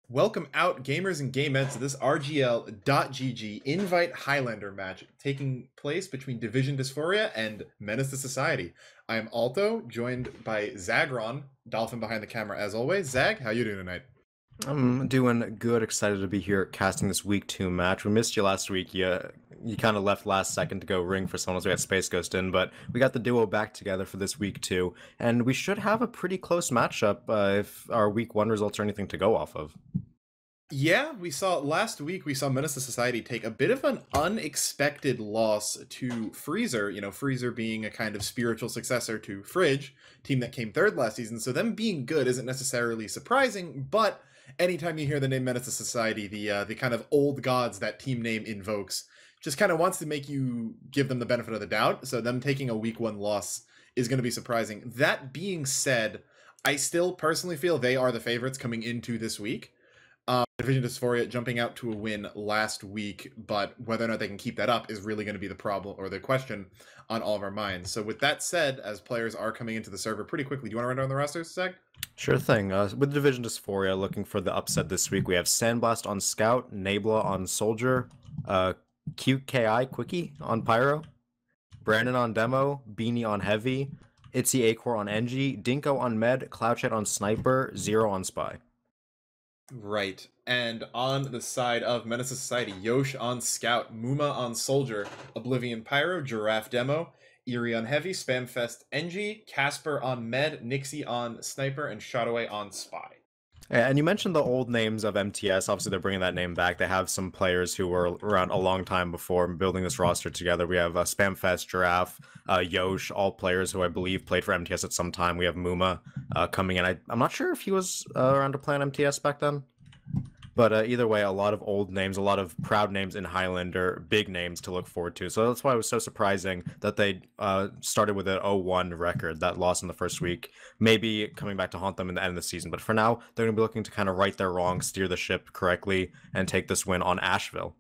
Welcome out, gamers and gameheads, to this RGL.gg Invite Highlander match taking place between Division Dhysphoria and Menace to Society. I am Alto, joined by Zagron, Dolphin behind the camera as always. Zag, how you doing tonight? I'm doing good, excited to be here casting this week 2 match. We missed you last week. You kind of left last second to go ring for someone as we had Space Ghost in, but we got the duo back together for this week 2, and we should have a pretty close matchup if our week 1 results are anything to go off of. Yeah, last week we saw Menace to Society take a bit of an unexpected loss to Freezer, Freezer being a kind of spiritual successor to Fridge, team that came third last season, so them being good isn't necessarily surprising, but anytime you hear the name Menace to Society, the kind of old gods that team name invokes just kind of wants to make you give them the benefit of the doubt, so them taking a week 1 loss is going to be surprising. That being said, I still personally feel they are the favorites coming into this week. Division Dysphoria jumping out to a win last week, but whether or not they can keep that up is really going to be the problem or the question on all of our minds. So with that said, as players are coming into the server pretty quickly, do you want to run down the rosters, Zach? Sure thing. With Division Dysphoria, looking for the upset this week, we have Sandblast on Scout, Nabla on Soldier, QKI Quickie on Pyro, Brandon on Demo, Beanie on Heavy, Itzy Acor on Engie, Dinko on Med, Cloudchat on Sniper, Zero on Spy. Right. And on the side of Menace to Society, Yosh on Scout, Muma on Soldier, Oblivion Pyro, Giraffe Demo, Eerie on Heavy, Spamfest Engie, Casper on Med, Nixie on Sniper, and Shotaway on Spy. And you mentioned the old names of MTS. Obviously, they're bringing that name back. They have some players who were around a long time before building this roster together. We have Spamfest, Giraffe, Yosh, all players who I believe played for MTS at some time. We have Muma coming in. I'm not sure if he was around to play on MTS back then. But either way, a lot of old names, a lot of proud names in Highlander, big names to look forward to. So that's why it was so surprising that they started with an 0-1 record, that loss in the first week, maybe coming back to haunt them in the end of the season. But for now, they're going to be looking to kind of right their wrongs, steer the ship correctly, and take this win on Ashville.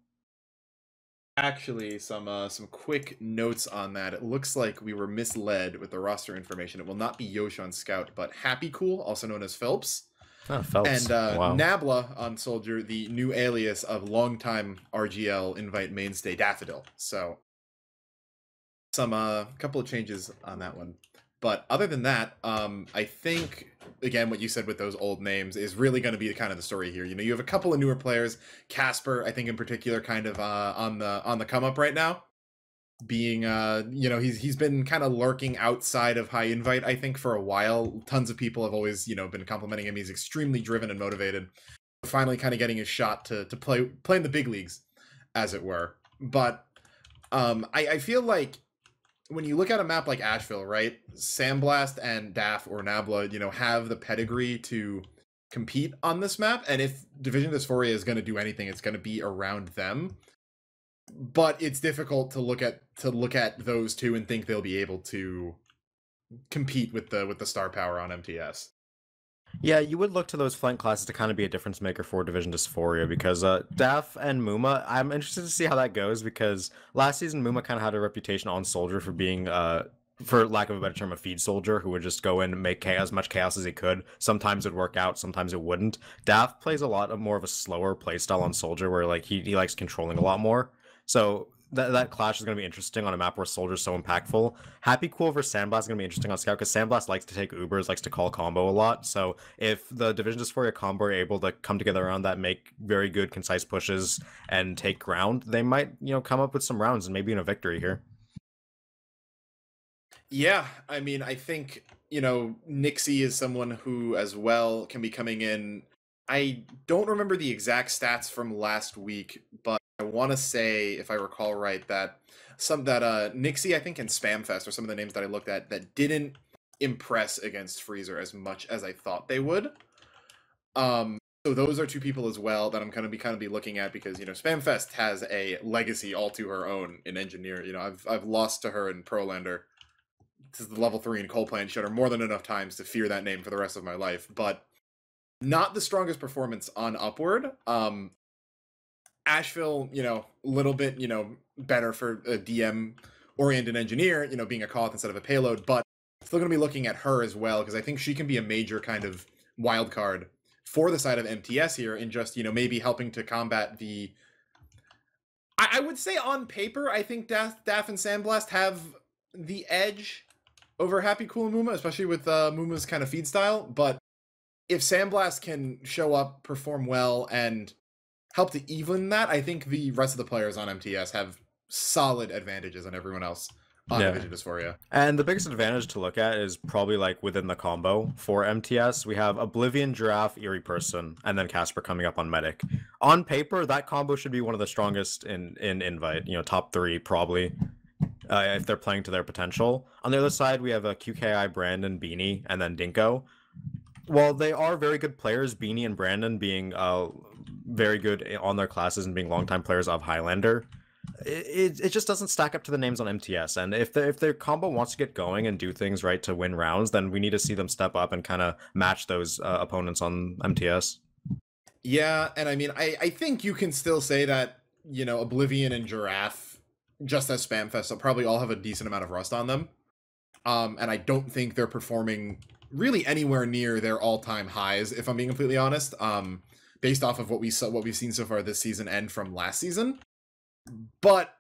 Actually, some quick notes on that. It looks like we were misled with the roster information. It will not be Yosh on Scout, but Happy Cool, also known as Phelps. Oh, Phelps. And Wow. Nabla on Soldier, the new alias of longtime RGL invite mainstay Daffodil. So some couple of changes on that one. But other than that, I think again what you said with those old names is really going to be kind of the story here. You have a couple of newer players, Casper, I think in particular, kind of on the come up right now. Being he's been kind of lurking outside of high invite, I think, for a while. Tons of people have always been complimenting him. He's extremely driven and motivated, finally kind of getting his shot to play in the big leagues, as it were. But I feel like when you look at a map like Ashville, right, Sandblast and Daff or Nabla have the pedigree to compete on this map, and if Division Dysphoria is going to do anything, it's going to be around them. But it's difficult to look at those two and think they'll be able to compete with the star power on MTS. Yeah, you would look to those flank classes to kind of be a difference maker for Division Dysphoria because Daff and Muma, I'm interested to see how that goes because last season Muma kind of had a reputation on Soldier for being, for lack of a better term, a feed soldier who would just go in and make as much chaos as he could. Sometimes it'd work out, sometimes it wouldn't. Daff plays a lot of more of a slower playstyle on Soldier where like he likes controlling a lot more. So that clash is going to be interesting on a map where Soldier's so impactful. Happy Cool versus Sandblast is going to be interesting on Scout because Sandblast likes to take Ubers, likes to call combo a lot. So if the Division Dysphoria combo are able to come together around that, make very good, concise pushes, and take ground, they might, come up with some rounds and maybe in a victory here. Yeah, I mean, I think, Nixie is someone who as well can be coming in. I don't remember the exact stats from last week, but I want to say, if I recall right, that Nixie, I think, and Spamfest are some of the names that I looked at that didn't impress against Freezer as much as I thought they would. So those are two people as well that I'm going to be looking at because Spamfest has a legacy all to her own in Engineer. I've lost to her in Prolander. This is the level 3 in Coalplant Shutter more than enough times to fear that name for the rest of my life, but not the strongest performance on Upward. Ashville, a little bit, better for a DM-oriented engineer, being a call instead of a payload, but still going to be looking at her as well, because I think she can be a major kind of wild card for the side of MTS here in just, maybe helping to combat the... I would say on paper, I think Daph and Sandblast have the edge over Happy Cool and Muma, especially with Muma's kind of feed style, but if Sandblast can show up, perform well, and help to even that, I think the rest of the players on MTS have solid advantages on everyone else on Division Dysphoria. And the biggest advantage to look at is probably like within the combo for MTS. We have Oblivion, Giraffe, Eerie Person, and then Casper coming up on Medic. On paper, that combo should be one of the strongest in Invite, top 3 probably. If they're playing to their potential. On the other side, we have a QKI, Brandon, Beanie, and then Dinko. While they are very good players, Beanie and Brandon being very good on their classes and being longtime players of Highlander, it just doesn't stack up to the names on MTS. And if their combo wants to get going and do things right to win rounds, then we need to see them step up and kind of match those opponents on MTS. Yeah, and I mean, I think you can still say that, Oblivion and Giraffe, just as Spamfest, they'll probably all have a decent amount of rust on them. And I don't think they're performing really anywhere near their all-time highs, if I'm being completely honest, based off of what we've seen so far this season and from last season. But,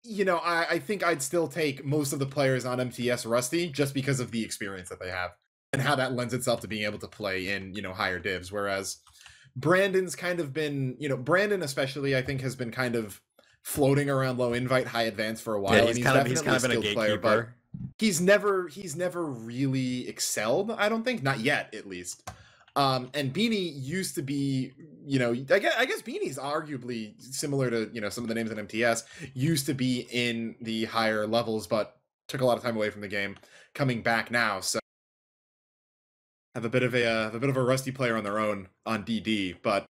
I think I'd still take most of the players on MTS rusty just because of the experience that they have and how that lends itself to being able to play in, higher divs. Whereas Brandon's kind of been, Brandon especially, I think, has been kind of floating around low invite, high advance for a while. Yeah, and he's kind of been a gatekeeper. Player, but he's never really excelled, I don't think. Not yet, at least. And Beanie used to be, I guess Beanie's arguably similar to, some of the names in MTS, used to be in the higher levels, but took a lot of time away from the game, coming back now. So have a bit of a rusty player on their own on DD, but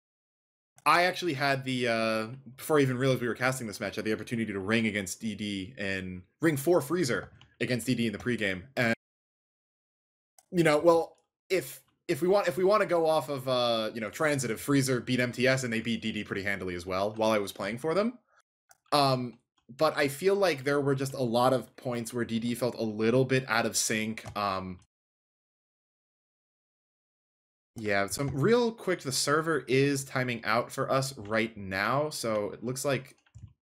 I actually had before I even realized we were casting this match, I had the opportunity to ring against DD and ring 4 Freezer against DD in the pregame. And, well, if we want to go off of, transitive, Freezer beat MTS and they beat DD pretty handily as well while I was playing for them. But I feel like there were just a lot of points where DD felt a little bit out of sync. Yeah, so real quick, the server is timing out for us right now, so it looks like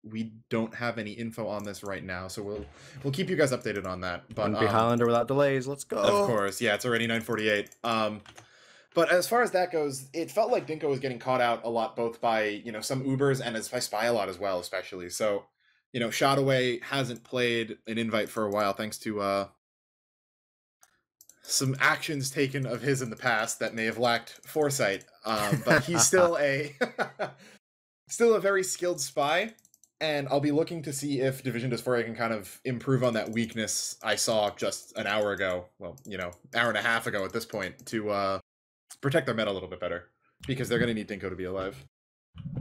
we don't have any info on this right now, so we'll keep you guys updated on that. But be Highlander without delays, let's go. Of course, yeah, it's already 9:48. But as far as that goes, it felt like Dinko was getting caught out a lot, both by some Ubers and by Spy a lot as well, especially. So, Shotaway hasn't played an invite for a while, thanks to some actions taken of his in the past that may have lacked foresight, but he's still a very skilled spy, and I'll be looking to see if Division Dhysphoria can kind of improve on that weakness I saw just an hour ago, well, hour and a half ago at this point, to protect their meta a little bit better, because they're going to need Dinko to be alive.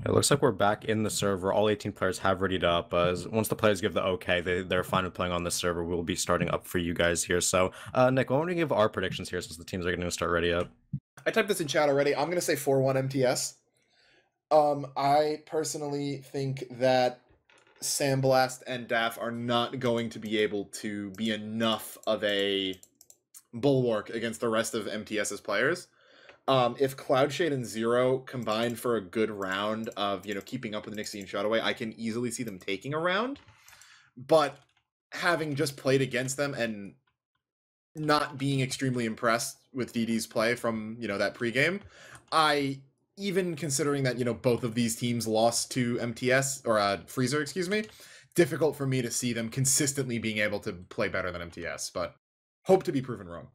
It looks like we're back in the server. All 18 players have readied up. Once the players give the okay, they're fine with playing on this server. We'll be starting up for you guys here. So, Nick, why don't we give our predictions here since the teams are going to start ready up? I typed this in chat already. I'm going to say 4-1 MTS. I personally think that Sandblast and Daph are not going to be able to be enough of a bulwark against the rest of MTS's players. If Cloudshade and Zero combine for a good round of, keeping up with Nixie and Shotaway, I can easily see them taking a round. But having just played against them and not being extremely impressed with DD's play from, that pregame, even considering that, both of these teams lost to MTS, or Freezer, excuse me, difficult for me to see them consistently being able to play better than MTS, but hope to be proven wrong.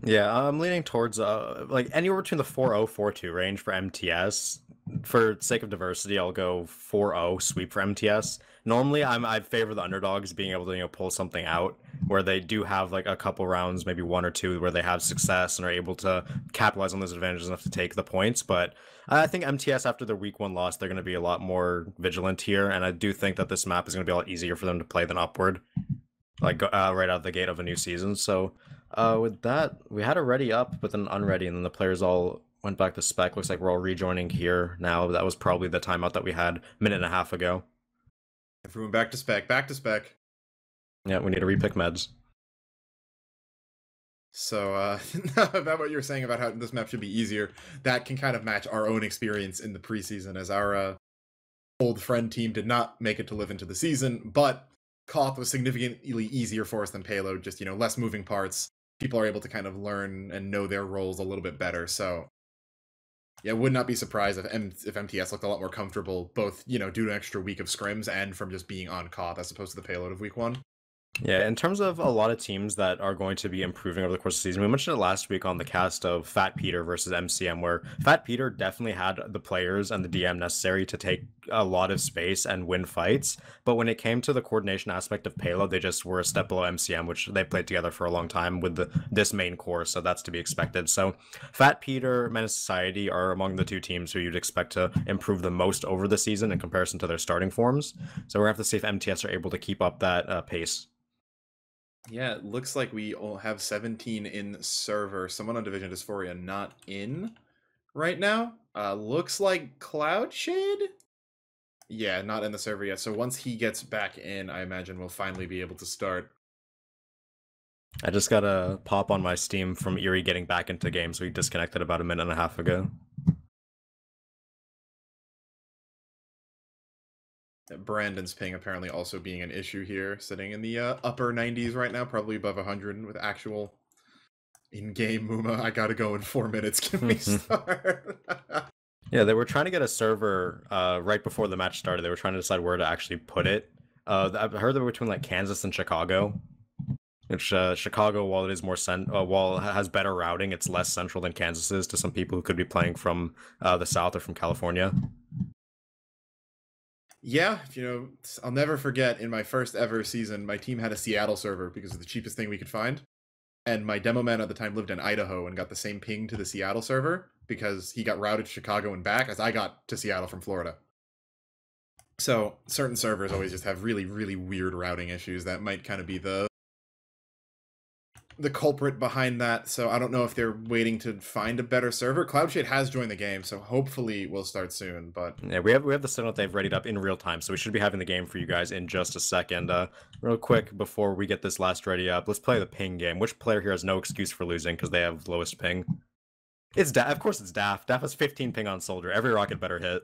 Yeah, I'm leaning towards like anywhere between the 4-0, 4-2 range for MTS. For sake of diversity, I'll go 4-0 sweep for MTS. Normally, I favor the underdogs being able to pull something out where they do have like a couple rounds, maybe 1 or 2, where they have success and are able to capitalize on those advantages enough to take the points. But I think MTS, after their week 1 loss, they're going to be a lot more vigilant here, and I do think that this map is going to be a lot easier for them to play than Upward, like right out of the gate of a new season. So with that, we had a ready up, but then unready, and then the players all went back to spec. Looks like we're all rejoining here now. That was probably the timeout that we had a minute and a half ago. Everyone back to spec, back to spec. Yeah, we need to repick meds. So, about what you were saying about how this map should be easier, that can kind of match our own experience in the preseason, as our old friend team did not make it to live into the season, but Koth was significantly easier for us than Payload, just, less moving parts. People are able to kind of learn and know their roles a little bit better, so yeah, would not be surprised if MTS looked a lot more comfortable, both, due to an extra week of scrims and from just being on Koth as opposed to the Payload of week 1. Yeah, in terms of a lot of teams that are going to be improving over the course of the season, we mentioned it last week on the cast of Fat Peter versus MCM, where Fat Peter definitely had the players and the DM necessary to take a lot of space and win fights, but when it came to the coordination aspect of Payload, they just were a step below MCM, which they played together for a long time with this main core, so that's to be expected. So Fat Peter, Menace Society are among the two teams who you'd expect to improve the most over the season in comparison to their starting forms, so we're going to have to see if MTS are able to keep up that pace. Yeah, it looks like we all have 17 in server. Someone on Division Dhysphoria not in right now. Looks like Cloudshade? Yeah, not in the server yet. So once he gets back in, I imagine we'll finally be able to start. I just got a pop on my Steam from Eerie getting back into game, so he disconnected about a minute and a half ago. Brandon's ping apparently also being an issue here, sitting in the upper 90s right now, probably above 100 with actual in-game Muma. I gotta go in 4 minutes. Can we start? Yeah, they were trying to get a server right before the match started. They were trying to decide where to actually put it. I've heard they were between like Kansas and Chicago. Which Chicago, while it is more while it has better routing, it's less central than Kansas is to some people who could be playing from the South or from California. Yeah, I'll never forget in my first ever season, my team had a Seattle server because it's the cheapest thing we could find. And my demo man at the time lived in Idaho and got the same ping to the Seattle server because he got routed to Chicago and back as I got to Seattle from Florida. So certain servers always just have really, really weird routing issues that might kind of be the culprit behind that. So I don't know if they're waiting to find a better server. Cloudshade has joined the game, so hopefully we'll start soon. But yeah, we have the signal they've readied up in real time, so we should be having the game for you guys in just a second. Real quick before we get this last ready up, let's play the ping game. Which player here has no excuse for losing because they have lowest ping? It's of course it's Daff. Daff has 15 ping on Soldier. Every rocket better hit.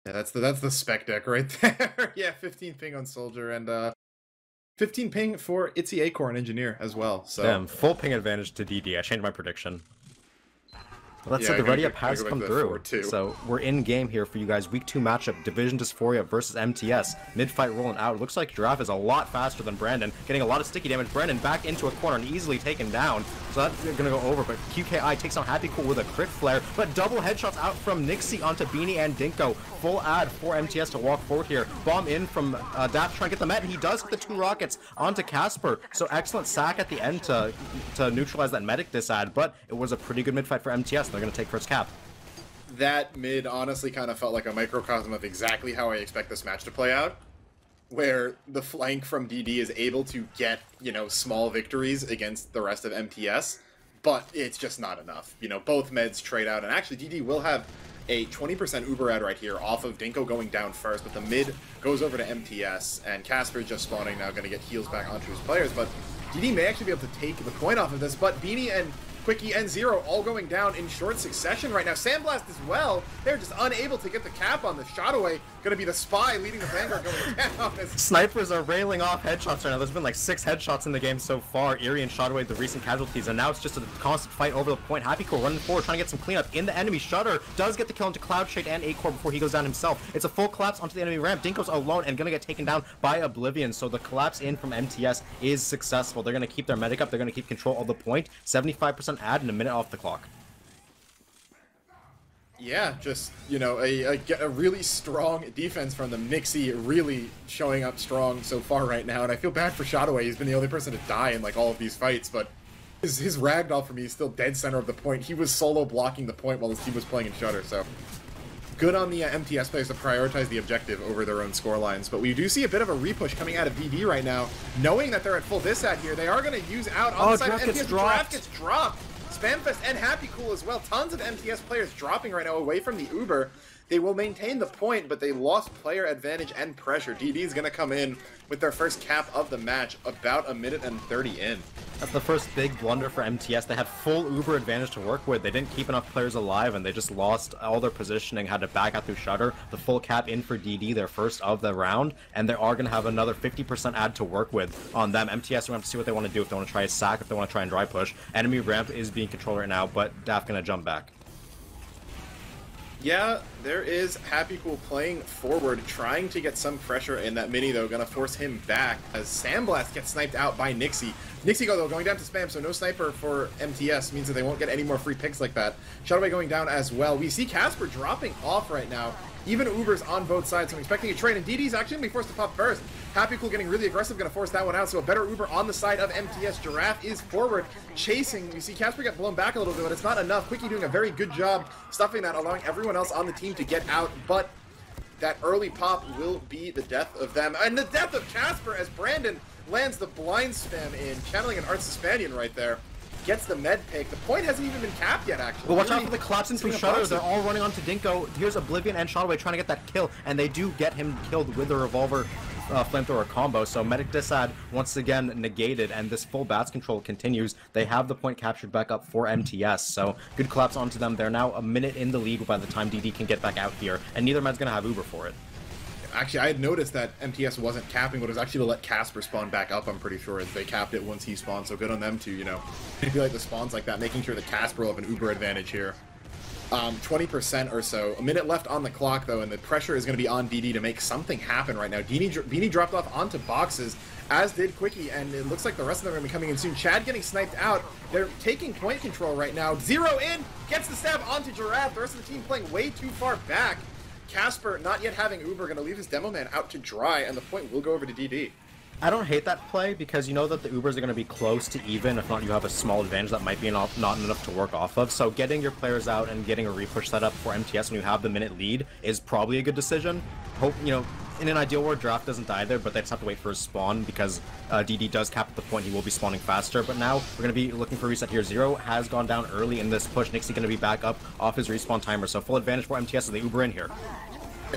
Yeah, that's the spec deck right there. Yeah, 15 ping on Soldier and 15 ping for Itzy Acorn Engineer as well. So damn, full ping advantage to DD. I changed my prediction. Well, that's it. The ready up has come through. So we're in game here for you guys. Week 2 matchup, Division Dhysphoria versus MTS. Mid-fight rolling out. It looks like Giraffe is a lot faster than Brandon, getting a lot of sticky damage. Brandon back into a corner and easily taken down. So that's going to go over, but QKI takes on Happy Cool with a crit flare, but double headshots out from Nixie onto Beanie and Dinko. Full ad for MTS to walk forward here. Bomb in from Daft trying to get the met, and he does get the 2 rockets onto Casper. So excellent sack at the end to neutralize that medic disad, but it was a pretty good mid-fight for MTS. They're going to take first cap. That mid honestly kind of felt like a microcosm of exactly how I expect this match to play out, where the flank from DD is able to get, small victories against the rest of MTS, but it's just not enough. Both meds trade out, and actually DD will have a 20% Uber ad right here off of Dinko going down first, but the mid goes over to MTS, and Casper just spawning now, going to get heals back onto his players, but DD may actually be able to take the point off of this, but Beanie and Quickie and Zero all going down in short succession right now. Sandblast as well. They're just unable to get the cap on the shot away. Gonna be the spy leading the Vanguard going down. Snipers are railing off headshots right now. There's been like 6 headshots in the game so far. Eerie and shot away the recent casualties, and now it's just a constant fight over the point. Happy Cool running forward, trying to get some cleanup in the enemy. Shutter does get the kill into Cloudshade and Acorn before he goes down himself. It's a full collapse onto the enemy ramp. Dinko's alone and gonna get taken down by Oblivion, so the collapse in from MTS is successful. They're gonna keep their medic up. They're gonna keep control of the point. 75% ad and a minute off the clock. Yeah, just, a really strong defense from them. Nixie really showing up strong so far right now, and I feel bad for Shotaway. He's been the only person to die in, all of these fights, but his ragdoll for me is still dead center of the point. He was solo blocking the point while his team was playing in Shutter, so good on the MTS players to prioritize the objective over their own score lines, but we do see a bit of a repush coming out of DD right now. Knowing that they're at full disad here, they are going to use out on the side of MTS. Giraffe gets dropped. Spamfest and Happy Cool as well. Tons of MTS players dropping right now away from the Uber. They will maintain the point, but they lost player advantage and pressure. DD is going to come in with their first cap of the match about 1:30 in. That's the first big blunder for MTS. They had full Uber advantage to work with. They didn't keep enough players alive, and they just lost all their positioning, had to back out through Shutter. The full cap in for DD, their first of the round, and they are going to have another 50% add to work with on them. MTS, we have to see what they want to do, if they want to try a sack, if they want to try and dry push. Enemy ramp is being controlled right now, but Daft going to jump back. Yeah, there is Happy Cool playing forward, trying to get some pressure in. That mini, though, gonna force him back as Sandblast gets sniped out by Nixie. Nixie, though, going down to spam, so no sniper for MTS means that they won't get any more free picks like that. Shadowway going down as well. We see Casper dropping off right now. Even Uber's on both sides, so I'm expecting a trade, and DD's actually gonna be forced to pop first. Happy Cool getting really aggressive, gonna force that one out, so a better Uber on the side of MTS. Giraffe is forward, chasing. You see Casper get blown back a little bit, but it's not enough. Quickie doing a very good job stuffing that, allowing everyone else on the team to get out, but that early pop will be the death of them. And the death of Casper as Brandon lands the blind spam in, channeling an Arts Hispanian right there. Gets the med pick. The point hasn't even been capped yet, actually. But watch out for the collapsing through Shutter. They're all running onto Dinko. Here's Oblivion and Shadowway trying to get that kill, and they do get him killed with the revolver flamethrower combo. So Medic Disad once again negated, and this full bats control continues. They have the point captured back up for MTS, so good collapse onto them. They're now a minute in the lead by the time DD can get back out here, and neither man's going to have Uber for it. Actually, I had noticed that MTS wasn't capping, but it was actually to let Casper spawn back up, I'm pretty sure. They capped it once he spawned, so good on them to, you know, manipulate the spawns like that, making sure that Casper will have an Uber advantage here. 20% or so. A minute left on the clock, though, and the pressure is going to be on DD to make something happen right now. Beanie dropped off onto boxes, as did Quickie, and it looks like the rest of them are going to be coming in soon. Chad getting sniped out. They're taking point control right now. Zero in, gets the stab onto Giraffe. The rest of the team playing way too far back. Casper, not yet having Uber, going to leave his demo man out to dry, and the point will go over to DD. I don't hate that play because you know that the Ubers are going to be close to even. If not, you have a small advantage that might be not enough to work off of. So getting your players out and getting a repush set up for MTS when you have the minute lead is probably a good decision. Hope, you know, in an ideal world, Draft doesn't die there, but they just have to wait for his spawn because DD does cap at the point. He will be spawning faster. But now we're going to be looking for a reset here. Zero has gone down early in this push. Nixie going to be back up off his respawn timer. So full advantage for MTS as they Uber in here.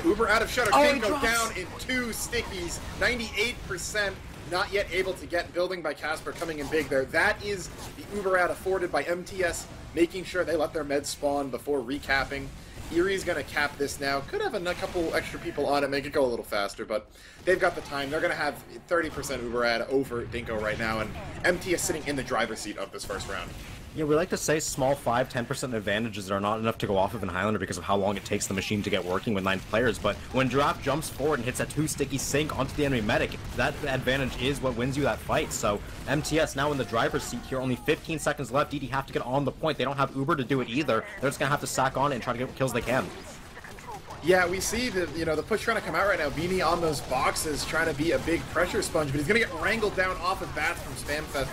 Uber out of Shutter. Dingo down in 2 stickies. 98%. Not yet able to get. Building by Casper coming in big there. That is the Uber out afforded by MTS, making sure they let their meds spawn before recapping. Erie's going to cap this now. Could have a couple extra people on it, make it go a little faster, but they've got the time. They're going to have 30% Uber ad over Dinko right now, and MTS sitting in the driver's seat of this first round. Yeah, we like to say small 5-10% advantages are not enough to go off of in Highlander because of how long it takes the machine to get working with 9 players, but when Giraffe jumps forward and hits that 2 sticky sync onto the enemy medic, that advantage is what wins you that fight. So MTS now in the driver's seat here, only 15 seconds left. DD have to get on the point. They don't have Uber to do it either. They're just going to have to sack on it and try to get what kills they can. Yeah, we see the the push trying to come out right now. Beanie on those boxes trying to be a big pressure sponge, but he's going to get wrangled down off of bats from Spamfest.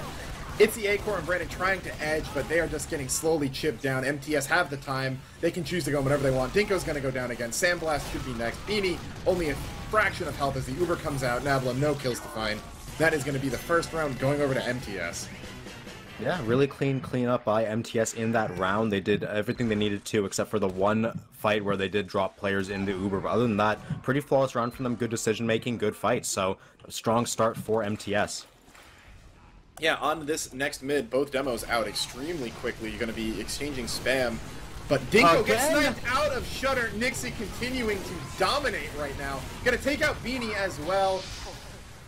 It's the Acorn and Brandon trying to edge, but they are just getting slowly chipped down. MTS have the time. They can choose to go whenever they want. Dinko's going to go down again. Sandblast should be next. Beanie, only a fraction of health as the Uber comes out. Nabla, no kills to find. That is going to be the first round going over to MTS. Yeah, really clean up by MTS in that round. They did everything they needed to, except for the one fight where they did drop players in the Uber. But other than that, pretty flawless round from them. Good decision-making, good fight. So, a strong start for MTS. Yeah, on this next mid, both demos out extremely quickly. You're going to be exchanging spam. But Dinko gets sniped out of Shutter. Nixie continuing to dominate right now. Going to take out Beanie as well.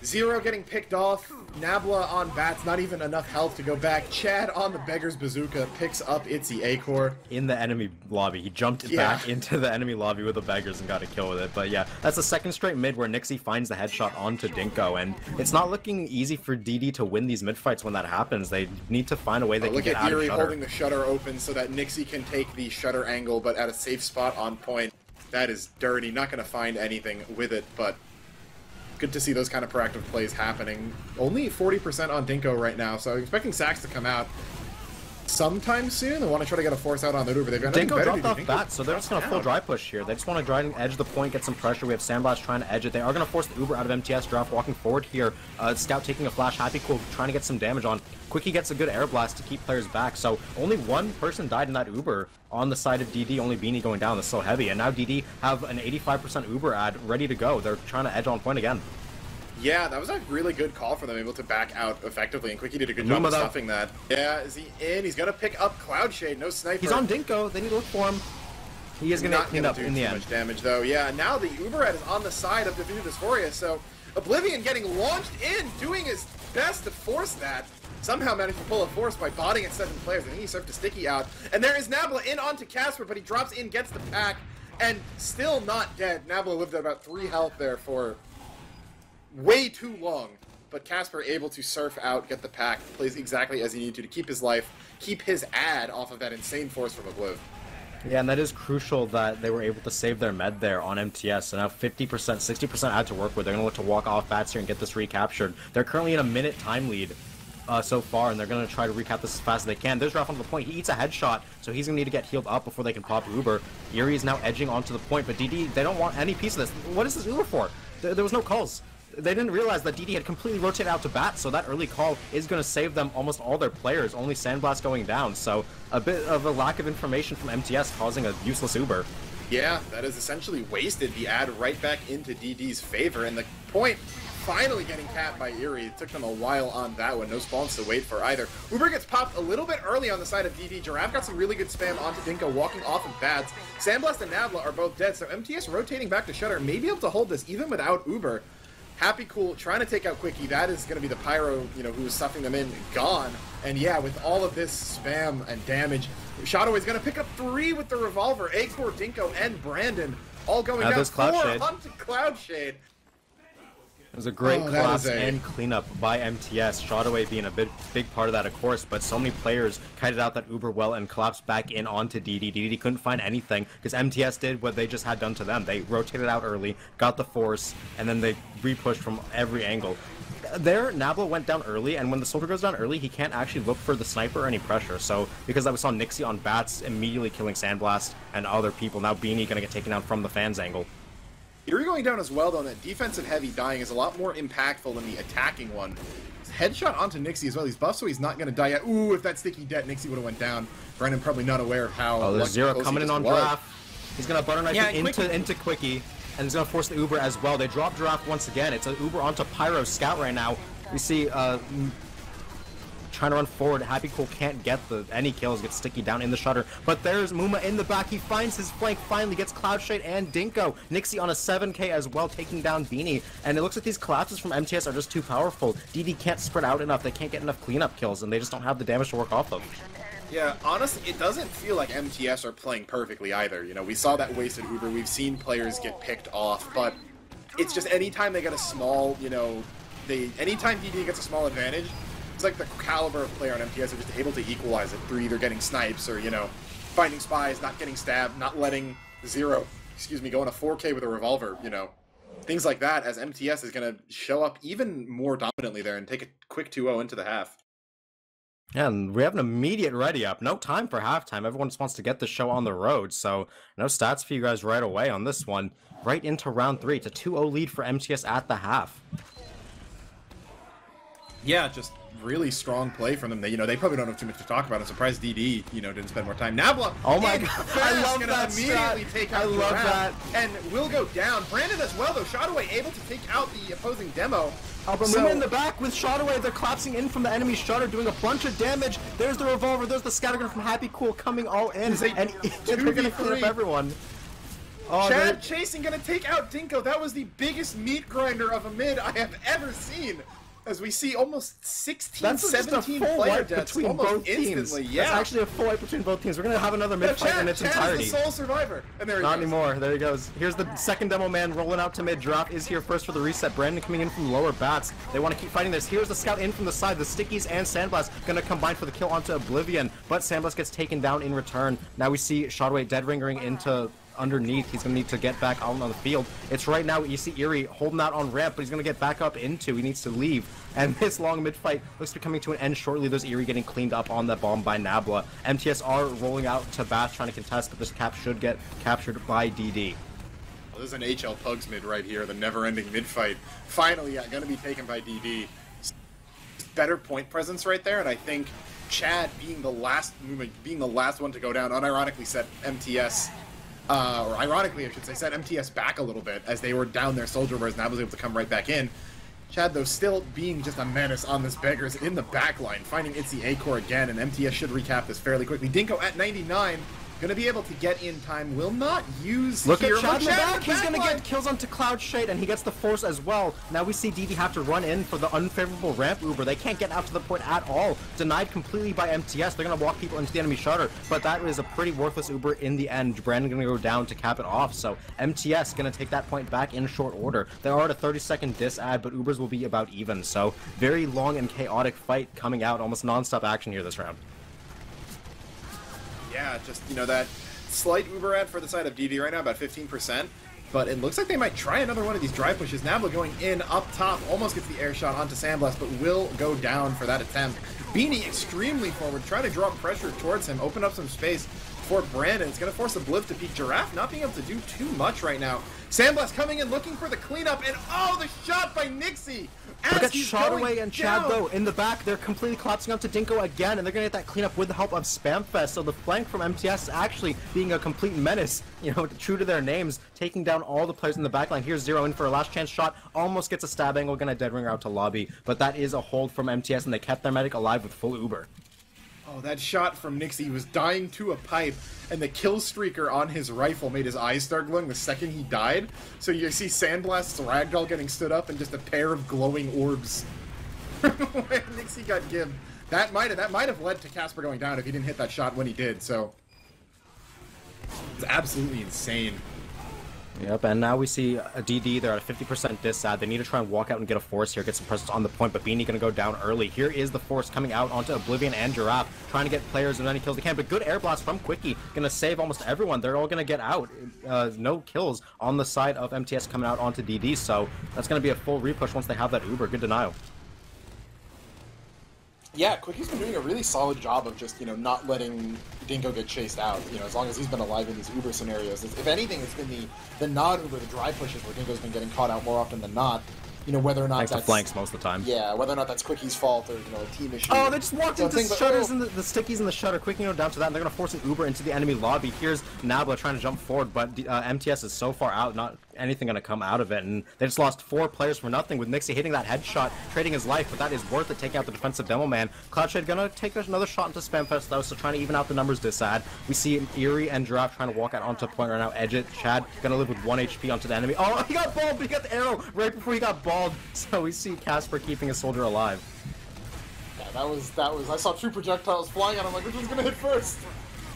Zero getting picked off. Nabla on bats, not even enough health to go back. Chad on the Beggar's Bazooka picks up Itzy Acor. In the enemy lobby. He jumped back into the enemy lobby with the Beggars and got a kill with it. But yeah, that's the second straight mid where Nixie finds the headshot onto Dinko. And it's not looking easy for DD to win these mid fights when that happens. They need to find a way they can get out of Shutter. Look at Erie holding the Shutter open so that Nixie can take the Shutter angle, but at a safe spot on point. That is dirty. Not going to find anything with it, but good to see those kind of proactive plays happening. Only 40% on Dinko right now, so I'm expecting sacks to come out. sometime soon. They want to try to get a force out on the Uber. They've got nothing Dinko better to dropped do. off bat, so they're just going to full dry push here. They just want to try and edge the point, get some pressure. We have Sandblast trying to edge it. They are going to force the Uber out of MTS. Draft walking forward here. Scout taking a flash. Happy Cool trying to get some damage on. Quickie gets a good air blast to keep players back. So only one person died in that Uber on the side of DD. Only Beanie going down. That's so heavy. And now DD have an 85% Uber ad ready to go. They're trying to edge on point again. Yeah, that was a really good call for them, able to back out effectively, and Quickie did a good job of stuffing that. Yeah, is he in? He's going to pick up Cloud Shade, no sniper. He's on Dinko, they need to look for him. He is going to get cleaned up in the end. Not too much damage, though. Yeah, now the Uber is on the side of Division Dhysphoria, so Oblivion getting launched in, doing his best to force that. Somehow managed to pull a force by botting at 7 players. I think he served a sticky out. And there is Nabla in onto Casper, but he drops in, gets the pack, and still not dead. Nabla lived at about 3 health there for way too long, but Casper able to surf out, get the pack, plays exactly as he needed to keep his life, keep his ad off of that insane force from Obliv. Yeah, and that is crucial that they were able to save their med there on MTS. So now 50%, 60% ad to work with. They're going to look to walk off bats here and get this recaptured. They're currently in a minute time lead so far, and they're going to try to recap this as fast as they can. There's Ralph onto the point. He eats a headshot, so he's going to need to get healed up before they can pop Uber. Eerie is now edging onto the point, but DD, they don't want any piece of this. What is this Uber for? There was no calls. They didn't realize that DD had completely rotated out to bat, so that early call is going to save them almost all their players, only Sandblast going down. So a bit of a lack of information from MTS causing a useless Uber. Yeah, that has essentially wasted the ad right back into DD's favor, and the point finally getting capped by Eerie. It took them a while on that one, no spawns to wait for either. Uber gets popped a little bit early on the side of DD. Giraffe got some really good spam onto Dinko, walking off of bats. Sandblast and Nabla are both dead, so MTS rotating back to Shutter may be able to hold this even without Uber. Happy Cool trying to take out Quickie. That is going to be the Pyro, you know, who was stuffing them in, gone. And yeah, with all of this spam and damage, Shadowway's going to pick up 3 with the revolver. A-Core, Dinko, and Brandon all going down. 4 onto Cloud Shade. It was a great collapse and cleanup by MTS. Shadowway being a big part of that, of course, but so many players kited out that Uber well and collapsed back in onto DD. DD couldn't find anything because MTS did what they just had done to them. They rotated out early, got the force, and then they re-pushed from every angle. There, Nabla went down early, and when the soldier goes down early, he can't actually look for the sniper or any pressure. So, because we saw Nixie on bats immediately killing Sandblast and other people, now Beanie gonna get taken down from the fans angle. Eerie going down as well, though, and that defensive heavy dying is a lot more impactful than the attacking one. Headshot onto Nixie as well. He's buffed, so he's not going to die yet. Ooh, if that sticky dead, Nixie would have went down. Brandon probably not aware of how... Oh, there's Zero coming in on Giraffe. He's going to butter knife into Quickie, and he's going to force the Uber as well. They drop Giraffe once again. It's an Uber onto Pyro Scout right now. We see... trying to run forward. Happy Cool can't get any kills, gets sticky down in the Shutter. But there's Muma in the back. He finds his flank, finally gets Cloud Shade and Dinko. Nixie on a 7k as well, taking down Beanie. And it looks like these collapses from MTS are just too powerful. DD can't spread out enough. They can't get enough cleanup kills, and they just don't have the damage to work off of. Yeah, honestly, it doesn't feel like MTS are playing perfectly either. You know, we saw that wasted Uber. We've seen players get picked off, but it's just anytime they get a small, you know, anytime DD gets a small advantage, it's like the caliber of player on MTS are just able to equalize it through either getting snipes or, you know, finding spies, not getting stabbed, not letting Zero, go on a 4K with a revolver, you know. Things like that, as MTS is going to show up even more dominantly there and take a quick 2-0 into the half. Yeah, and we have an immediate ready up. No time for halftime. Everyone just wants to get the show on the road, so no stats for you guys right away on this one. Right into round 3. It's a 2-0 lead for MTS at the half. Yeah, just really strong play from them. They, you know, they probably don't have too much to talk about. I'm surprised DD, you know, didn't spend more time. Nabla, oh my god, I love that immediately strat. Take out I love that. And will go down. Brandon as well, though. Shadowway able to take out the opposing demo. But Muma in the back with Shadowway. They're collapsing in from the enemy Shutter, doing a bunch of damage. There's the revolver. There's the scattergun from Happy Cool coming all in, and they're gonna clean up everyone. Oh, Chad chasing gonna take out Dinko. That was the biggest meat grinder of a mid I have ever seen. As we see almost 16, 17 player deaths between both teams. Yeah. That's actually a full wipe between both teams. We're going to have another mid fight in its entirety. Is the sole survivor. And there he Not goes. Anymore. There he goes. Here's the second demo man rolling out to mid. Drop is here first for the reset. Brandon coming in from lower bats. They want to keep fighting this. Here's the scout in from the side. The Stickies and Sandblast going to combine for the kill onto Oblivion. But Sandblast gets taken down in return. Now we see Shadowway dead ringering into underneath. He's going to need to get back out on the field. It's right now, you see Eerie holding out on ramp, but he's going to get back up into. He needs to leave. And this long mid-fight looks to be coming to an end shortly. There's Eerie getting cleaned up on that bomb by Nabla. MTS are rolling out to Bass trying to contest, but this cap should get captured by DD. Well, this is an HL Pugs mid right here, the never-ending mid-fight. Finally, yeah, going to be taken by DD. Better point presence right there, and I think Chad being the last one to go down, unironically set MTS, or ironically I should say, set MTS back a little bit as they were down their soldier, whereas Nab was able to come right back in. Chad, though, still being just a menace on this Beggars in the back line, finding Itzy A-Core again, and MTS should recap this fairly quickly. Dinko at 99. Going to be able to get in time, will not use Look here. at Chad in the back, he's going to get kills onto Cloud Shade, and he gets the Force as well. Now we see DD have to run in for the unfavorable ramp Uber. They can't get out to the point at all. Denied completely by MTS. They're going to walk people into the enemy shutter, but that is a pretty worthless Uber in the end. Brandon going to go down to cap it off, so MTS going to take that point back in short order. They are at a 30-second dis ad, but Ubers will be about even, so very long and chaotic fight coming out, almost non-stop action here this round. Yeah, just, you know, that slight Uber ad for the side of DD right now, about 15%. But it looks like they might try another one of these drive pushes. Nabla going in up top, almost gets the air shot onto Sandblast, but will go down for that attempt. Beanie extremely forward, trying to draw pressure towards him, open up some space for Brandon. It's going to force a Bliff to peek. Giraffe not being able to do too much right now. Sandblast coming in, looking for the cleanup, and oh, the shot by Nixie! Look at Shotaway and Chad, though, in the back. They're completely collapsing up to Dinko again, and they're going to get that cleanup with the help of Spamfest. So the flank from MTS is actually being a complete menace, you know, true to their names, taking down all the players in the back line. Here's Zero in for a last chance shot, almost gets a stab angle, going to dead ringer out to lobby, but that is a hold from MTS, and they kept their medic alive with full Uber. Oh, that shot from Nixie, he was dying to a pipe, and the kill streaker on his rifle made his eyes start glowing the second he died. So you see Sandblast's ragdoll getting stood up and just a pair of glowing orbs. When Nixie got gibbed. That might have led to Casper going down if he didn't hit that shot when he did, so it's absolutely insane. Yep, and now we see a DD, they're at a 50% dis ad. They need to try and walk out and get a Force here, get some presence on the point, but Beanie gonna go down early. Here is the Force coming out onto Oblivion and Giraffe, trying to get players as many kills they can, but good air blast from Quickie, gonna save almost everyone. They're all gonna get out. No kills on the side of MTS coming out onto DD, so that's gonna be a full repush once they have that Uber. Good denial. Yeah, Quickie's been doing a really solid job of just, you know, not letting Dinko get chased out, you know, as long as he's been alive in these Uber scenarios. If anything, it's been the non-Uber, the drive pushes where Dinko's been getting caught out more often than not. You know, whether or not thanks to flanks most of the time. Yeah, whether or not that's Quickie's fault or, you know, a team issue. Oh, they just walked into shutters and the stickies in the shutter. Quickie go down to that, and they're going to force an Uber into the enemy lobby. Here's Nabla trying to jump forward, but MTS is so far out, not anything going to come out of it, and they just lost 4 players for nothing with Nixie hitting that headshot, trading his life, but that is worth it, taking out the defensive demo man. Cloudshade going to take another shot into Spamfest, though, so trying to even out the numbers this side. We see Eerie and Giraffe trying to walk out onto a point right now, edge it. Chad going to live with 1 HP onto the enemy. Oh, he got balled, but he got the arrow right before he got balled, so we see Casper keeping a soldier alive. Yeah, that was, I saw 2 projectiles flying at him, like, which one's going to hit first?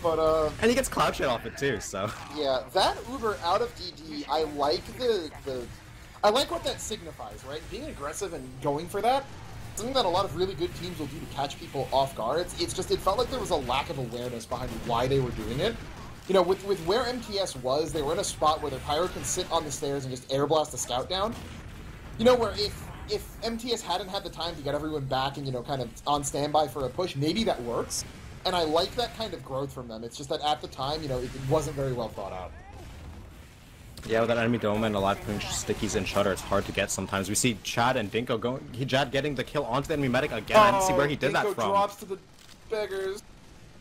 But, and he gets cloud shade off it too, so. Yeah, that Uber out of DD, I like I like what that signifies, right? Being aggressive and going for that, something that a lot of really good teams will do to catch people off guard. It's just, it felt like there was a lack of awareness behind why they were doing it. You know, with where MTS was, they were in a spot where their Pyro can sit on the stairs and just air blast the scout down. You know, where if MTS hadn't had the time to get everyone back and, you know, kind of on standby for a push, maybe that works. And I like that kind of growth from them. It's just that at the time, you know, it wasn't very well thought out. Yeah, with that enemy dome and a lot of stickies and shutter, it's hard to get sometimes. We see Chad and Dinko going, Chad getting the kill onto the enemy medic again. I didn't see where he did that from. Drops to the Beggars.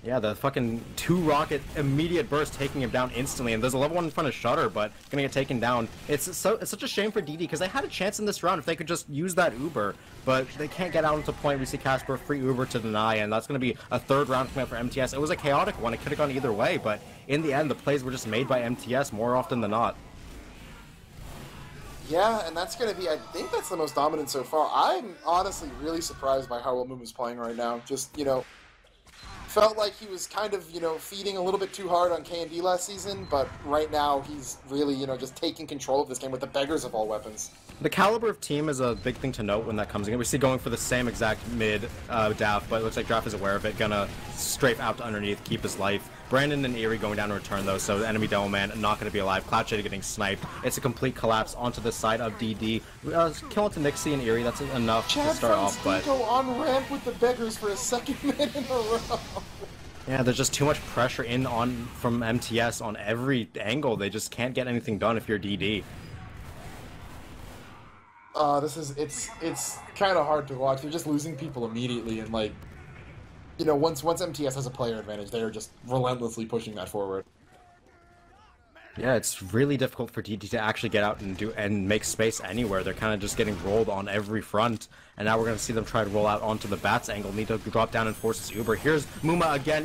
Yeah, the fucking 2-rocket immediate burst taking him down instantly, and there's a level 1 in front of Shutter, but gonna get taken down. It's such a shame for DD, because they had a chance in this round if they could just use that Uber, but they can't get out into point. We see Casper free Uber to deny, and that's gonna be a 3rd round coming up for MTS. It was a chaotic one, it could have gone either way, but in the end, the plays were just made by MTS more often than not. Yeah, and that's going to be, I think that's the most dominant so far. I'm honestly really surprised by how well Moon is playing right now. Just, you know, felt like he was kind of, you know, feeding a little bit too hard on K&D last season, but right now he's really, you know, just taking control of this game with the Beggars of all weapons. The caliber of team is a big thing to note when that comes in. We see going for the same exact mid Daff, but it looks like Daff is aware of it, gonna strafe out to underneath, keep his life. Brandon and Eerie going down to return though, so the enemy Devilman not going to be alive. Cloud Shade getting sniped. It's a complete collapse onto the side of DD. Kill it to Nixie and Eerie, that's enough to start off, but... Chad on ramp with the beggars for a second minute in a row. Yeah, there's just too much pressure from MTS on every angle. They just can't get anything done if you're DD. It's kind of hard to watch. They're just losing people immediately, and like, you know, once MTS has a player advantage, they are just relentlessly pushing that forward. Yeah, it's really difficult for DD to actually get out and make space anywhere. They're kind of just getting rolled on every front, and now we're going to see them try to roll out onto the Bats angle. Need to drop down and force his Uber. Here's Muma again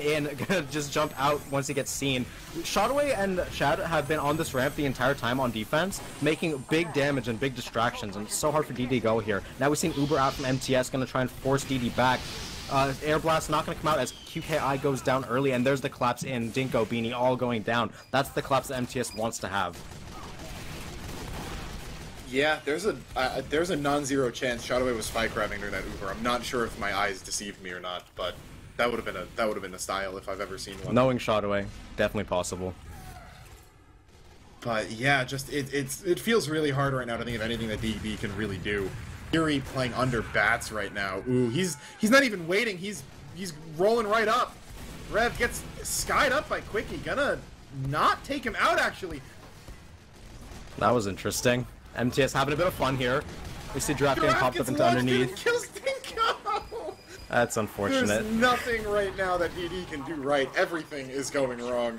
gonna just jump out once he gets seen. Shotaway and Shad have been on this ramp the entire time on defense, making big damage and big distractions, and it's so hard for DD to go here. Now we've seen Uber out from MTS, going to try and force DD back. Air Blast not going to come out as QKI goes down early, and there's the collapse in Dinko, Beanie all going down. That's the collapse that MTS wants to have. Yeah, there's a non-zero chance Shadowway was spike grabbing during that Uber. I'm not sure if my eyes deceived me or not, but that would have been a style if I've ever seen one. Knowing Shadowway, definitely possible. But yeah, just it feels really hard right now to think of anything that DB can really do. Eerie playing under Bats right now. Ooh, he's not even waiting. He's rolling right up. Rev gets skied up by Quickie. Gonna not take him out actually. That was interesting. MTS having a bit of fun here. We see Giraffe getting popped up into underneath. Kills Dinko. That's unfortunate. There's nothing right now that DD can do right. Everything is going wrong.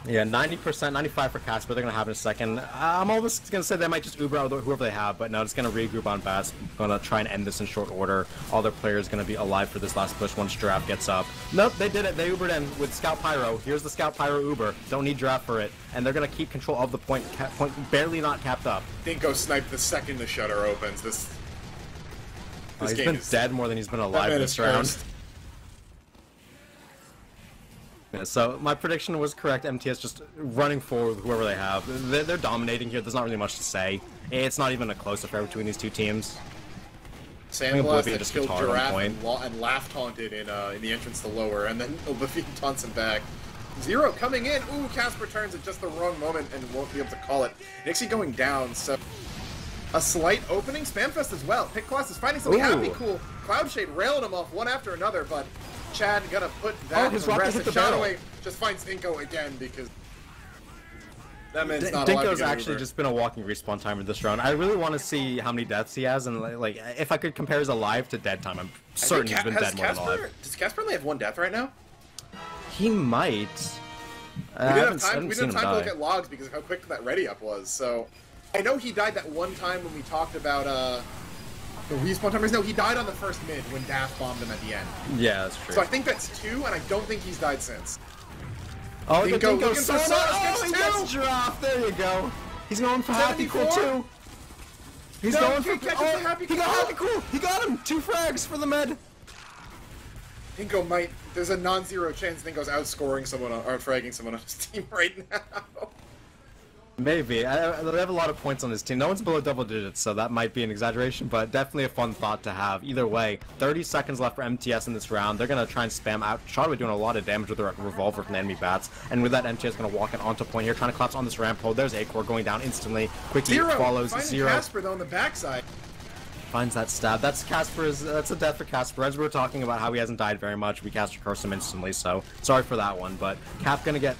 Yeah, 90%, 95% for Casper. They're going to have in a second. I'm almost going to say they might just Uber out whoever they have, but no, it's going to regroup on Bats. Going to try and end this in short order. All their players going to be alive for this last push once Giraffe gets up. Nope, they did it. They Ubered in with Scout Pyro. Here's the Scout Pyro Uber. Don't need Giraffe for it. And they're going to keep control of the point barely not capped up. Dinko sniped the second the shutter opens. This he's game been is dead more than he's been alive this round. Yeah, so my prediction was correct. MTS just running forward with whoever they have. They're dominating here. There's not really much to say. It's not even a close affair between these two teams. Sandblast had killed Giraffe and laugh taunted in the entrance to lower, and then Oblivion taunts him back. Zero coming in. Ooh, Casper turns at just the wrong moment and won't be able to call it. Nixie going down, so a slight opening. Spamfest as well. Pit Class is finding something happy cool. Cloud Shade railing him off one after another, but Chad gonna put that to rest. And Shadowway just finds Dinko again because that man's not alive. Dinko's actually just been a walking respawn timer this round. I really want to see how many deaths he has, and like if I could compare his alive to dead time, I'm certain he's been dead more than alive. Does Casper only have one death right now? He might. We didn't have time to look at logs because of how quick that ready up was. So I know he died that one time when we talked about the respawn timers. No, he died on the first mid when Daft bombed him at the end. Yeah, that's true. So I think that's 2, and I don't think he's died since. Oh, Dinko looking for he gets Giraffe. There you go. He's going for Happy Cool too. He's going for Happy Cool. He got Happy Cool. He got him. 2 frags for the med. Dinko might. There's a non-zero chance Dinko's outscoring someone or fragging someone on his team right now. Maybe. They have a lot of points on this team. No one's below double digits, so that might be an exaggeration, but definitely a fun thought to have. Either way, 30 seconds left for MTS in this round. They're going to try and spam out. Shadowway doing a lot of damage with their revolver from the enemy Bats, and with that, MTS going to walk in onto point here, trying to collapse on this ramp. There's Acor going down instantly. Quickie follows Zero. Casper, though, on the backside. Finds that stab. That's a death for Casper. As we were talking about how he hasn't died very much, we cast a curse him instantly, so sorry for that one, but Cap going to get...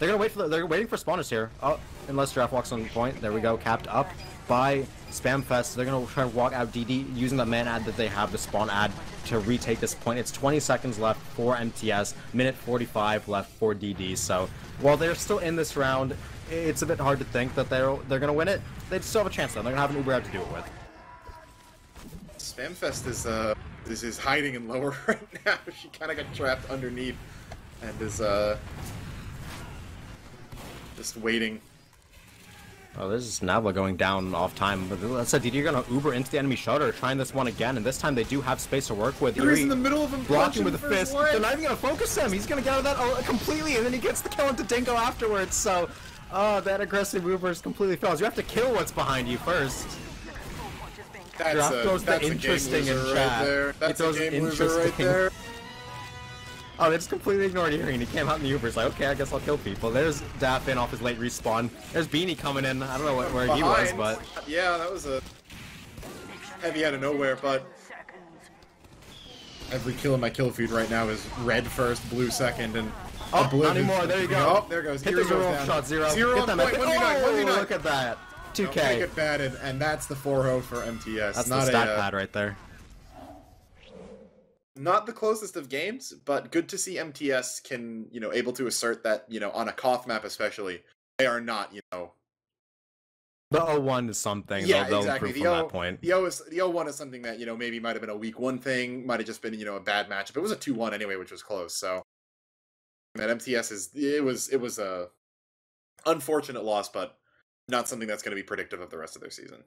They're waiting for spawners here. Oh, unless Giraffe walks on point. There we go. Capped up by Spamfest. They're going to try to walk out DD using the man ad that they have, the spawn ad, to retake this point. It's 20 seconds left for MTS. Minute 45 left for DD. So while they're still in this round, it's a bit hard to think that they're going to win it. They still have a chance though. They're going to have an Uber out to do it with. Spamfest is hiding in lower right now. She kind of got trapped underneath and is just waiting. Oh, this is Navla going down off time. But let's say DD are going to Uber into the enemy shutter, trying this one again, and this time they do have space to work with. He's in the middle of him blocking with a fist. They're not even going to focus him. He's going to get out of that completely, and then he gets the kill into Dinko afterwards. So, that aggressive Uber is completely fails. You have to kill what's behind you first. That's the interesting in chat. Right there. That's a game loser right there. Oh, they just completely ignored Eerie, and he came out in the Uber. He's like, okay, I guess I'll kill people. There's Daff in off his late respawn. There's Beanie coming in. I don't know where he was, but... Yeah, that was a heavy out of nowhere, but... Every kill in my kill feed right now is red first, blue second, and... Oh, not anymore. There you go. Oh, there goes. Hit the zero shot, zero. Zero Get point, 1v9. Look at that. 2K. Don't make it bad, and that's the 4-0 for MTS. That's not the stat pad right there. Not the closest of games, but good to see MTS can, able to assert that, on a Koth map especially, they are not, The 0-1 is something. Yeah, they'll exactly. improve from that point. The 0-1 is something that, maybe might have been a week 1 thing, might have just been, a bad matchup. It was a 2-1 anyway, which was close, so... That MTS it was a unfortunate loss, but not something that's going to be predictive of the rest of their season.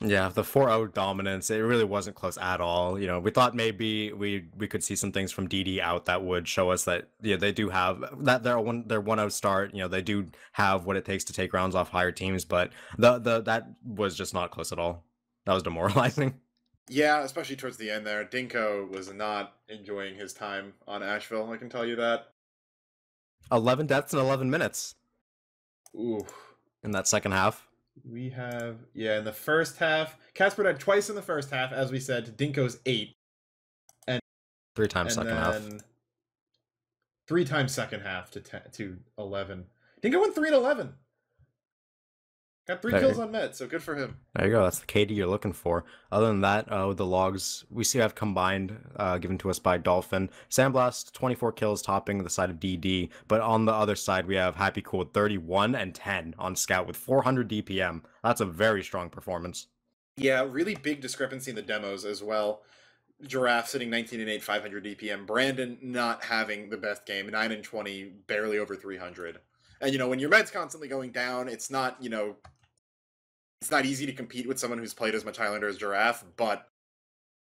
Yeah, the 4-0 dominance, it really wasn't close at all. We thought maybe we could see some things from DD out that would show us that they do have that their 1-0 start, they do have what it takes to take rounds off higher teams, but that was just not close at all. That was demoralizing. Yeah, especially towards the end there. Dinko was not enjoying his time on Ashville, I can tell you that. 11 deaths in 11 minutes. Ooh. In that second half. We have, in the first half, Casper died twice in the first half, as we said. Dinko's 8. And 3 times second half. 3 times second half to 11. Dinko went 3-11. Got 3 kills on Met, so good for him. There you go. That's the KD you're looking for. Other than that, the logs we see have combined, given to us by Dolphin. Sandblast, 24 kills, topping the side of DD. But on the other side, we have Happy Cool with 31 and 10 on Scout with 400 DPM. That's a very strong performance. Yeah, really big discrepancy in the demos as well. Giraffe sitting 19 and 8, 500 DPM. Brandon not having the best game, 9 and 20, barely over 300. And, when your med's constantly going down, it's not, it's not easy to compete with someone who's played as much Highlander as Giraffe, but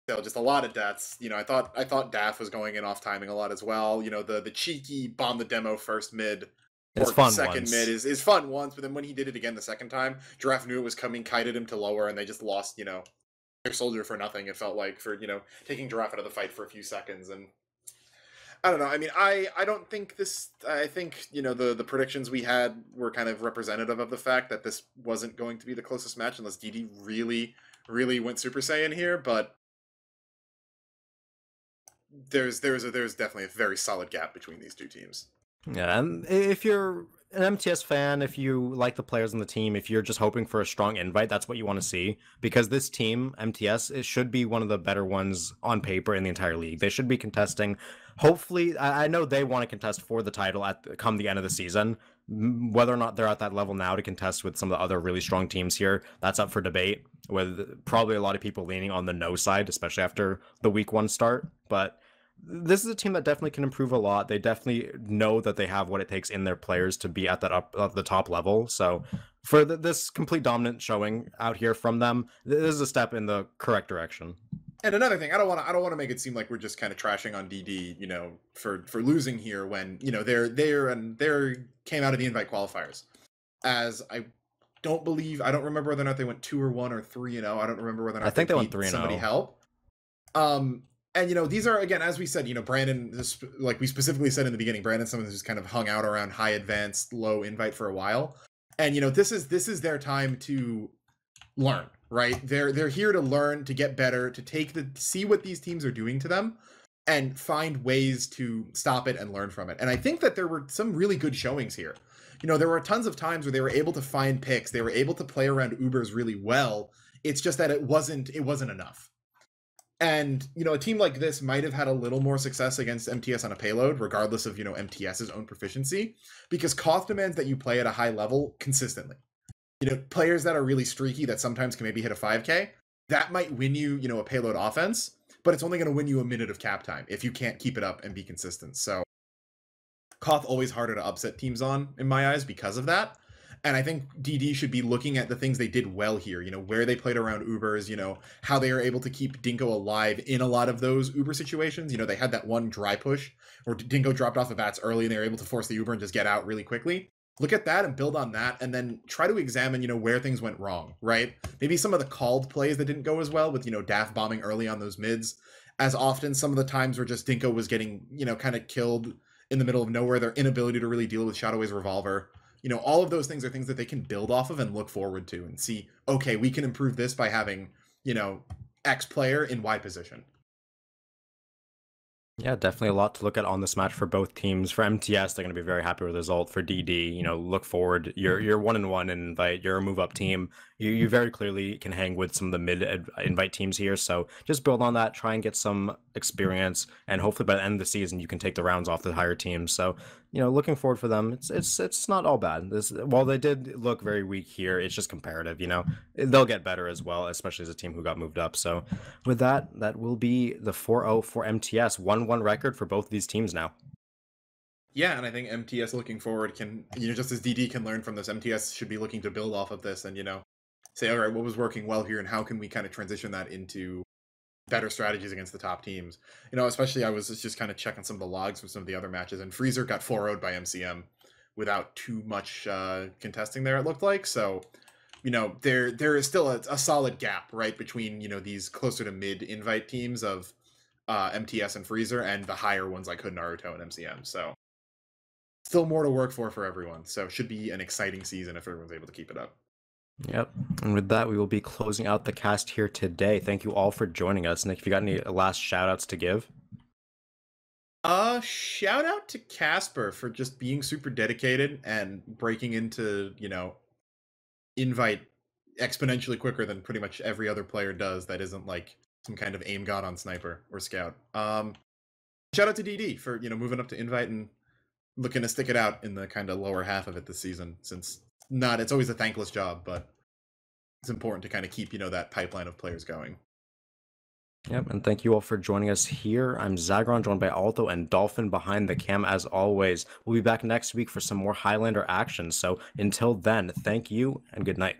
still, just a lot of deaths. I thought Daff was going in off timing a lot as well. The cheeky bomb the demo first mid, it's fun second once. mid is fun once, but then when he did it again the second time, Giraffe knew it was coming, kited him to lower, and they just lost, their soldier for nothing, it felt like, for, taking Giraffe out of the fight for a few seconds, and... I don't know. I mean, I don't think this... I think, the predictions we had were kind of representative of the fact that this wasn't going to be the closest match unless DD really, really went Super Saiyan here, but there's definitely a very solid gap between these two teams. Yeah, and if you're an MTS fan, if you like the players on the team, if you're just hoping for a strong invite, that's what you want to see. Because this team, MTS, it should be one of the better ones on paper in the entire league. They should be contesting. Hopefully, I know they want to contest for the title come the end of the season. Whether or not they're at that level now to contest with some of the other really strong teams here, that's up for debate, with probably a lot of people leaning on the no side, especially after the week 1 start. But this is a team that definitely can improve a lot. They definitely know that they have what it takes in their players to be at the top level. So for this complete dominant showing out here from them, this is a step in the correct direction. And another thing, I don't want to make it seem like we're just kind of trashing on DD, for losing here when, they came out of the invite qualifiers. As I don't remember whether or not they went 2-1 or 3-0. I don't remember whether or not I think they went 3-0. Somebody help. And, these are, again, as we said, Brandon, like we specifically said in the beginning, Brandon's someone who's kind of hung out around high advanced, low invite for a while. And, this is their time to learn, right? They're here to learn, to get better, to see what these teams are doing to them and find ways to stop it and learn from it. And I think that there were some really good showings here. There were tons of times where they were able to find picks. They were able to play around Ubers really well. It's just that it wasn't enough. And, a team like this might have had a little more success against MTS on a payload, regardless of, MTS's own proficiency, because Koth demands that you play at a high level consistently. Players that are really streaky that sometimes can maybe hit a 5K, that might win you, a payload offense, but it's only going to win you a minute of cap time if you can't keep it up and be consistent. So Koth always harder to upset teams on, in my eyes, because of that. And I think DD should be looking at the things they did well here, where they played around Ubers, how they were able to keep Dinko alive in a lot of those Uber situations. They had that one dry push where Dinko dropped off the bats early and they were able to force the Uber and just get out really quickly. Look at that and build on that, and then try to examine, where things went wrong, right? Maybe some of the called plays that didn't go as well with, Daff bombing early on those mids, as often. Some of the times where just Dinko was getting, kind of killed in the middle of nowhere, their inability to really deal with Shadowway's revolver. All of those things are things that they can build off of and look forward to and see, okay, we can improve this by having, X player in Y position. Yeah, definitely a lot to look at on this match for both teams. For MTS, they're going to be very happy with the result. For DD, look forward. You're 1-1 in invite. You're a move up team. You very clearly can hang with some of the mid invite teams here. So just build on that. Try and get some experience, and hopefully by the end of the season, you can take the rounds off the higher teams. So looking forward for them. It's not all bad. While they did look very weak here, it's just comparative. They'll get better as well, especially as a team who got moved up. So with that will be the 4-0 for MTS. 1-1 record for both of these teams now. Yeah, and I think MTS looking forward can, just as DD can learn from this, MTS should be looking to build off of this and, say, all right, what was working well here and how can we kind of transition that into better strategies against the top teams. Especially I was just kind of checking some of the logs from some of the other matches, and Freezer got 4-0'd by MCM without too much contesting there, it looked like. So, there is still a solid gap, right, between, these closer to mid invite teams of MTS and Freezer and the higher ones like Hood, Naruto, and MCM. So still more to work for everyone. So should be an exciting season if everyone's able to keep it up. Yep. And with that, we will be closing out the cast here today. Thank you all for joining us. Nick, if you got any last shout outs to give? Shout out to Casper for just being super dedicated and breaking into, invite exponentially quicker than pretty much every other player does that isn't like some kind of aim god on sniper or scout. Shout out to DD for, moving up to invite and looking to stick it out in the kind of lower half of it this season, since it's always a thankless job, but it's important to kind of keep, that pipeline of players going. Yep, and thank you all for joining us here. I'm Zagron, joined by Alto and Dolphin behind the cam as always. We'll be back next week for some more Highlander action. So until then, thank you and good night.